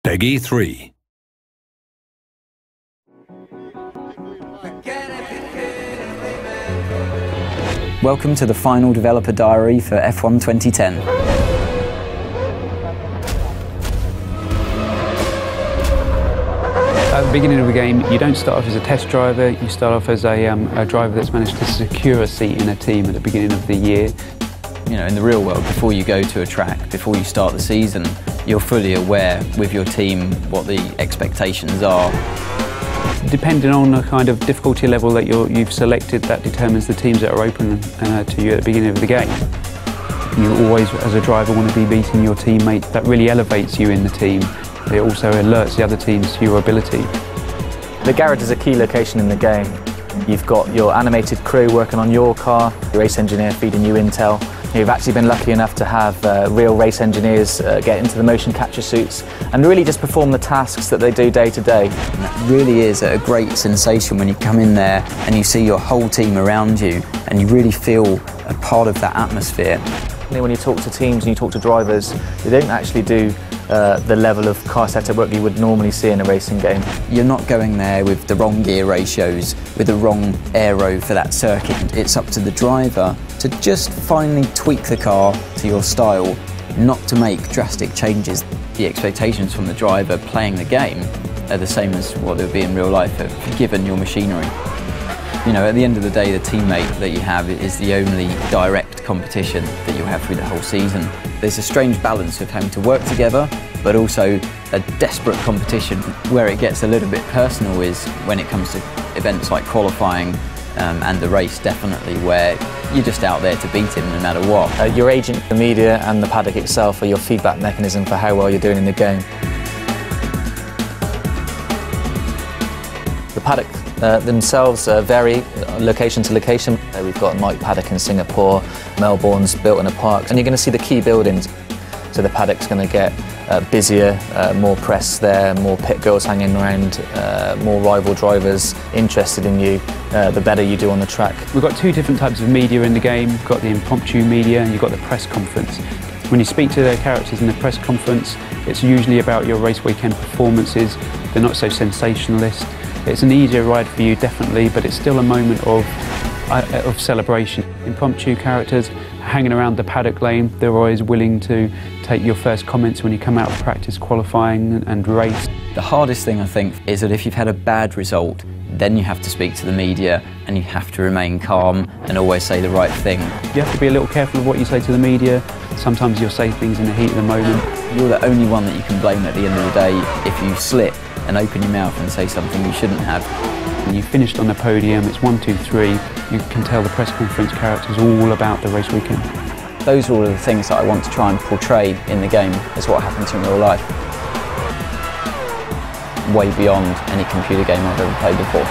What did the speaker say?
Peggy 3. Welcome to the final developer diary for F1 2010. At the beginning of the game, you don't start off as a test driver, you start off as a driver that's managed to secure a seat in a team at the beginning of the year. You know, in the real world, before you go to a track, before you start the season, you're fully aware with your team what the expectations are. Depending on the kind of difficulty level that you've selected, that determines the teams that are open to you at the beginning of the game. You always, as a driver, want to be beating your teammate. That really elevates you in the team. It also alerts the other teams to your ability. The garage is a key location in the game. You've got your animated crew working on your car, your race engineer feeding you intel. You've actually been lucky enough to have real race engineers get into the motion capture suits and really just perform the tasks that they do day to day. And that really is a great sensation when you come in there and you see your whole team around you and you really feel a part of that atmosphere. When you talk to teams and you talk to drivers, they don't actually do the level of car setup work you would normally see in a racing game. You're not going there with the wrong gear ratios, with the wrong aero for that circuit. It's up to the driver to just finally tweak the car to your style, not to make drastic changes. The expectations from the driver playing the game are the same as what they would be in real life, given your machinery. You know, at the end of the day, the teammate that you have is the only direct competition that you'll have through the whole season. There's a strange balance of having to work together, but also a desperate competition. Where it gets a little bit personal is when it comes to events like qualifying and the race, definitely, where you're just out there to beat him no matter what. Your agent, the media and the paddock itself are your feedback mechanism for how well you're doing in the game. The paddock themselves vary location to location. We've got Mike Paddock in Singapore, Melbourne's built in a park, and you're going to see the key buildings. So the paddock's going to get busier, more press there, more pit girls hanging around, more rival drivers interested in you, the better you do on the track. We've got two different types of media in the game. You've got the impromptu media and you've got the press conference. When you speak to the characters in the press conference, it's usually about your race weekend performances. They're not so sensationalist. It's an easier ride for you, definitely, but it's still a moment of celebration. Impromptu characters hanging around the paddock lane, they're always willing to take your first comments when you come out of practice, qualifying and race. The hardest thing, I think, is that if you've had a bad result, then you have to speak to the media and you have to remain calm and always say the right thing. You have to be a little careful of what you say to the media. Sometimes you'll say things in the heat of the moment. You're the only one that you can blame at the end of the day if you slip and open your mouth and say something you shouldn't have. When you finished on the podium, it's 1, 2, 3. You can tell the press conference characters all about the race weekend. Those are all of the things that I want to try and portray in the game as what happens in real life. Way beyond any computer game I've ever played before.